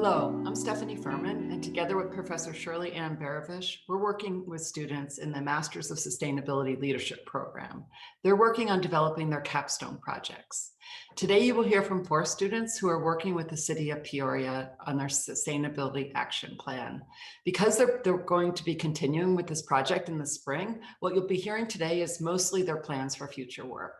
Hello, I'm Stephanie Pfirman, and together with Professor Shirley-Ann Behavresh, we're working with students in the Masters of Sustainability Leadership program. They're working on developing their Capstone projects. Today, you will hear from 4 students who are working with the city of Peoria on their Sustainability Action Plan. Because they're going to be continuing with this project in the spring, what you'll be hearing today is mostly their plans for future work.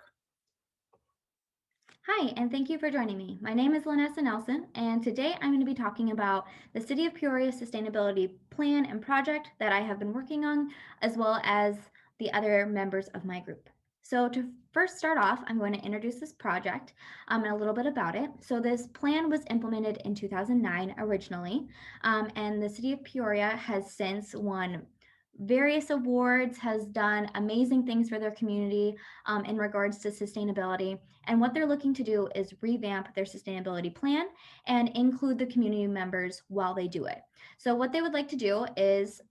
Hi, and thank you for joining me. My name is Lanessa Nelson, and today I'm going to be talking about the City of Peoria Sustainability Plan and project that I have been working on, as well as the other members of my group. So to first start off, I'm going to introduce this project and a little bit about it. So this plan was implemented in 2009 originally, and the City of Peoria has since won various awards, has done amazing things for their community in regards to sustainability. And what they're looking to do is revamp their sustainability plan and include the community members while they do it. So what they would like to do is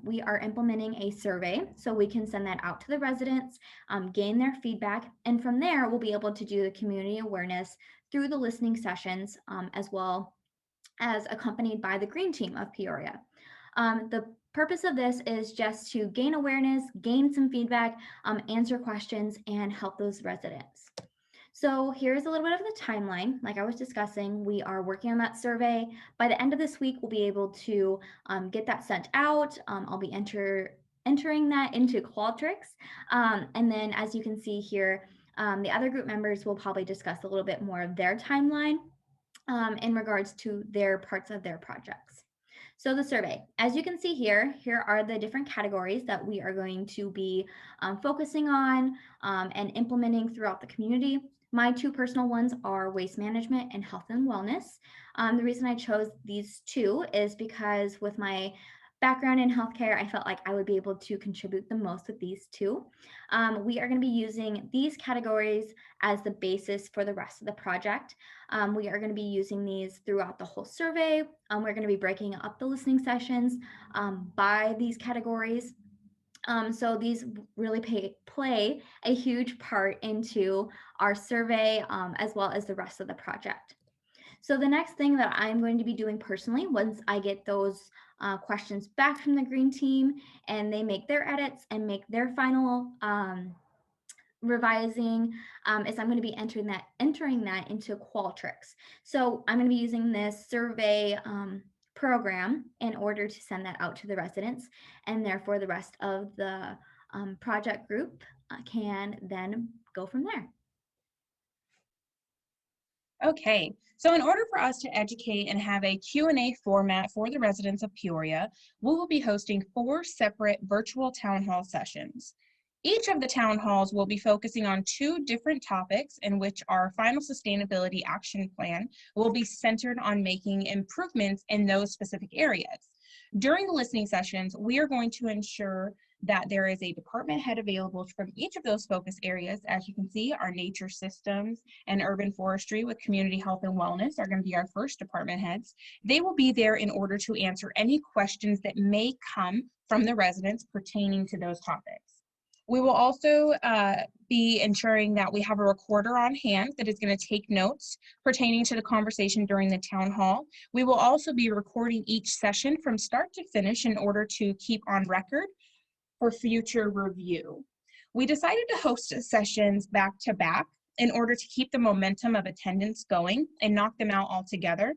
we are implementing a survey so we can send that out to the residents, gain their feedback, and from there we'll be able to do the community awareness through the listening sessions as well as accompanied by the Green Team of Peoria. The purpose of this is just to gain awareness, gain some feedback, answer questions, and help those residents. So here's a little bit of the timeline. Like I was discussing, we are working on that survey. By the end of this week, we'll be able to get that sent out. I'll be entering that into Qualtrics. And then as you can see here, the other group members will probably discuss a little bit more of their timeline in regards to their parts of their projects. So the survey, as you can see here are the different categories that we are going to be focusing on and implementing throughout the community. My 2 personal ones are waste management and health and wellness. The reason I chose these 2 is because with my background in healthcare, I felt like I would be able to contribute the most with these 2. We are going to be using these categories as the basis for the rest of the project. We are going to be using these throughout the whole survey. We're going to be breaking up the listening sessions by these categories. So these really play a huge part into our survey as well as the rest of the project. So the next thing that I'm going to be doing personally, once I get those questions back from the Green Team and they make their edits and make their final revising, is I'm going to be entering that into Qualtrics. So I'm going to be using this survey program in order to send that out to the residents, and therefore the rest of the project group can then go from there. Okay, so in order for us to educate and have a Q&A format for the residents of Peoria, we will be hosting 4 separate virtual town hall sessions. Each of the town halls will be focusing on 2 different topics in which our final sustainability action plan will be centered on making improvements in those specific areas. During the listening sessions, we are going to ensure that there is a department head available from each of those focus areas. As you can see, our nature systems and urban forestry with community health and wellness are going to be our first department heads. They will be there in order to answer any questions that may come from the residents pertaining to those topics. We will also be ensuring that we have a recorder on hand that is going to take notes pertaining to the conversation during the town hall. We will also be recording each session from start to finish in order to keep on record for future review. We decided to host sessions back to back in order to keep the momentum of attendance going and knock them out all together,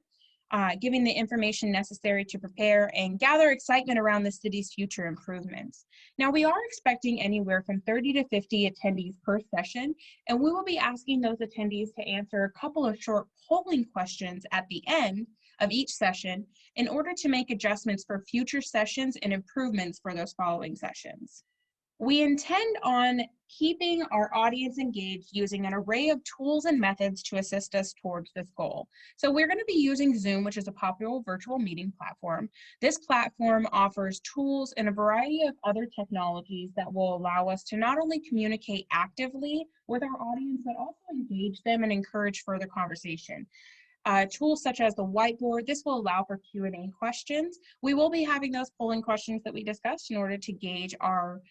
giving the information necessary to prepare and gather excitement around the city's future improvements. Now, we are expecting anywhere from 30 to 50 attendees per session, and we will be asking those attendees to answer a couple of short polling questions at the end of each session in order to make adjustments for future sessions and improvements for those following sessions. We intend on keeping our audience engaged using an array of tools and methods to assist us towards this goal. So we're going to be using Zoom, which is a popular virtual meeting platform. This platform offers tools and a variety of other technologies that will allow us to not only communicate actively with our audience, but also engage them and encourage further conversation. Tools such as the whiteboard, this will allow for Q&A questions. We will be having those polling questions that we discussed in order to gauge our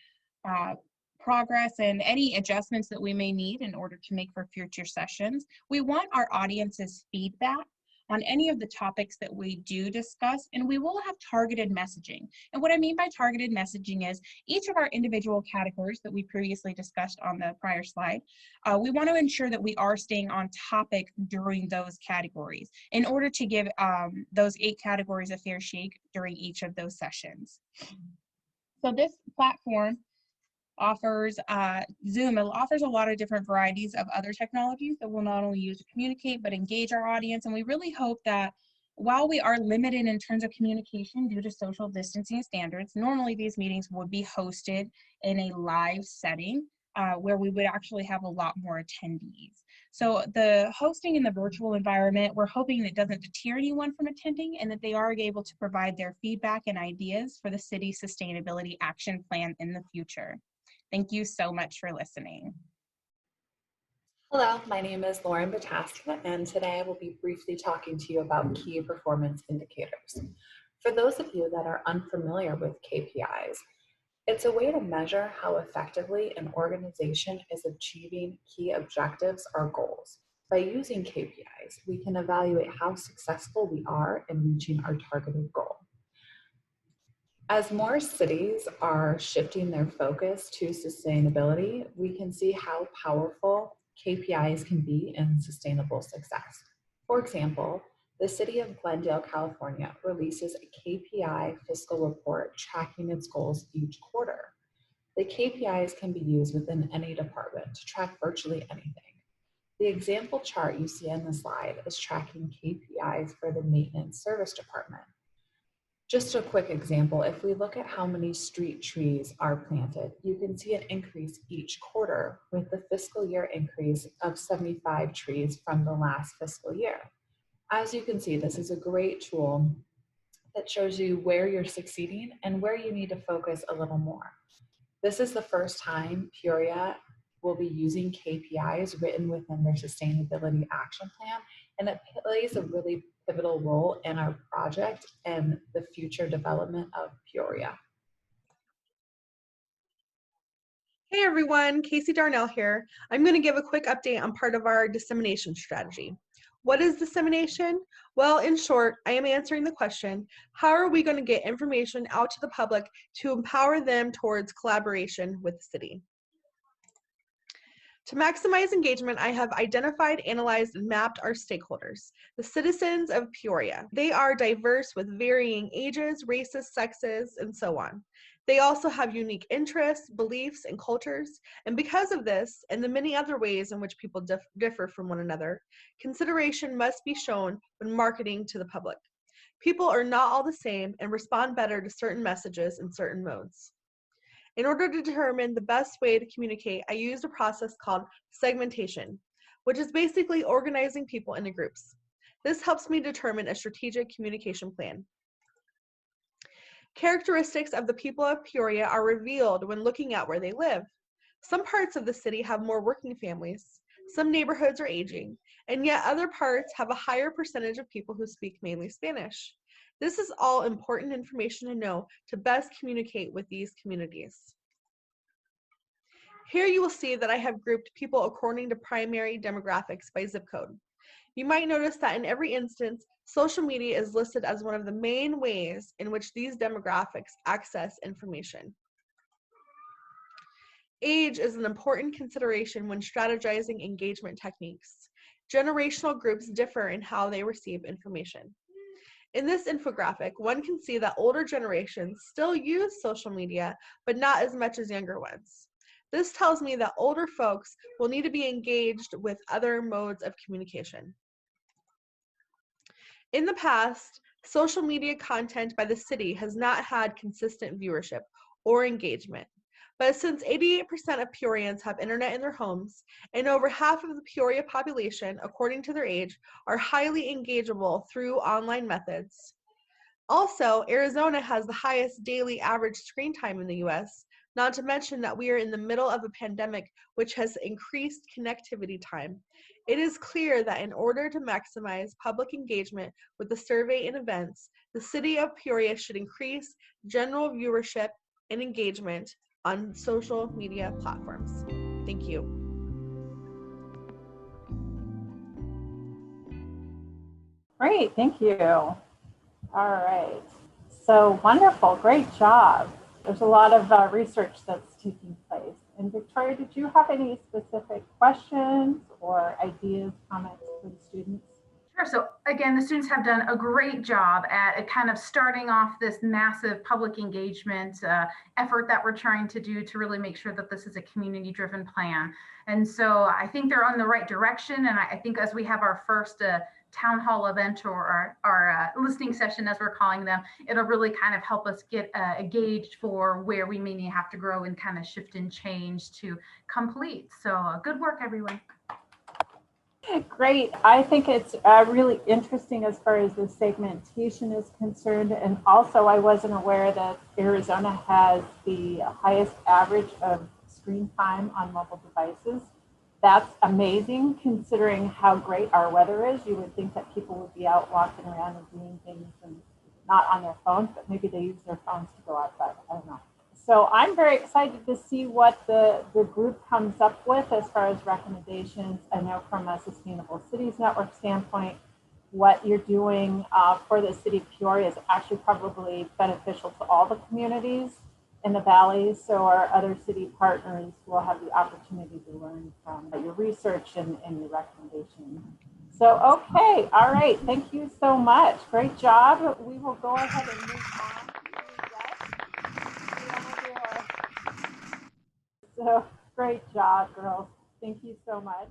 progress and any adjustments that we may need in order to make for future sessions. We want our audience's feedback on any of the topics that we do discuss, and we will have targeted messaging. And what I mean by targeted messaging is each of our individual categories that we previously discussed on the prior slide, we want to ensure that we are staying on topic during those categories in order to give those 8 categories a fair shake during each of those sessions. So this platform offers Zoom. It offers a lot of different varieties of other technologies that we'll not only use to communicate, but engage our audience. And we really hope that while we are limited in terms of communication due to social distancing standards, normally these meetings would be hosted in a live setting where we would actually have a lot more attendees. So the hosting in the virtual environment, we're hoping that it doesn't deter anyone from attending and that they are able to provide their feedback and ideas for the city's sustainability action plan in the future. Thank you so much for listening. Hello, my name is Lauren Bataska, and today I will be briefly talking to you about key performance indicators. For those of you that are unfamiliar with KPIs, it's a way to measure how effectively an organization is achieving key objectives or goals. By using KPIs, we can evaluate how successful we are in reaching our targeted goal. As more cities are shifting their focus to sustainability, we can see how powerful KPIs can be in sustainable success. For example, the city of Glendale, California releases a KPI fiscal report tracking its goals each quarter. The KPIs can be used within any department to track virtually anything. The example chart you see on the slide is tracking KPIs for the maintenance service department. Just a quick example, if we look at how many street trees are planted, you can see an increase each quarter with the fiscal year increase of 75 trees from the last fiscal year. As you can see, this is a great tool that shows you where you're succeeding and where you need to focus a little more. This is the first time Peoria will be using KPIs written within their sustainability action plan, and it plays a really pivotal role in our project and the future development of Peoria. Hey everyone, Casey Darnell here. I'm going to give a quick update on part of our dissemination strategy. What is dissemination? Well, in short, I am answering the question, how are we going to get information out to the public to empower them towards collaboration with the city? To maximize engagement, I have identified, analyzed, and mapped our stakeholders, the citizens of Peoria. They are diverse with varying ages, races, sexes, and so on. They also have unique interests, beliefs, and cultures, and because of this, and the many other ways in which people differ from one another, consideration must be shown when marketing to the public. People are not all the same and respond better to certain messages in certain modes. In order to determine the best way to communicate, I used a process called segmentation, which is basically organizing people into groups. This helps me determine a strategic communication plan. Characteristics of the people of Peoria are revealed when looking at where they live. Some parts of the city have more working families, some neighborhoods are aging, and yet other parts have a higher percentage of people who speak mainly Spanish. This is all important information to know to best communicate with these communities. Here you will see that I have grouped people according to primary demographics by zip code. You might notice that in every instance, social media is listed as one of the main ways in which these demographics access information. Age is an important consideration when strategizing engagement techniques. Generational groups differ in how they receive information. In this infographic, one can see that older generations still use social media, but not as much as younger ones. This tells me that older folks will need to be engaged with other modes of communication. In the past, social media content by the city has not had consistent viewership or engagement. But since 88% of Peorians have internet in their homes, and over half of the Peoria population, according to their age, are highly engageable through online methods. Also, Arizona has the highest daily average screen time in the US, not to mention that we are in the middle of a pandemic which has increased connectivity time. It is clear that in order to maximize public engagement with the survey and events, the city of Peoria should increase general viewership and engagement on social media platforms. Thank you. Great, thank you. All right. So wonderful, great job. There's a lot of research that's taking place. And Victoria, did you have any specific questions or ideas, comments for the students? Sure. So again, the students have done a great job at kind of starting off this massive public engagement effort that we're trying to do to really make sure that this is a community-driven plan. And so I think they're on the right direction. And I think as we have our first town hall event or our listening session, as we're calling them, it'll really kind of help us get a gauge for where we may have to grow and kind of shift and change to complete. So good work, everyone. Great. I think it's really interesting as far as the segmentation is concerned. And also, I wasn't aware that Arizona has the highest average of screen time on mobile devices. That's amazing considering how great our weather is. You would think that people would be out walking around and doing things and not on their phones, but maybe they use their phones to go outside. I don't know. So I'm very excited to see what the group comes up with as far as recommendations. I know from a Sustainable Cities Network standpoint, what you're doing for the city of Peoria is actually probably beneficial to all the communities in the valleys. So our other city partners will have the opportunity to learn from your research and your recommendations. So, okay, all right, thank you so much. Great job. We will go ahead and move on. So great job, girls. Thank you so much.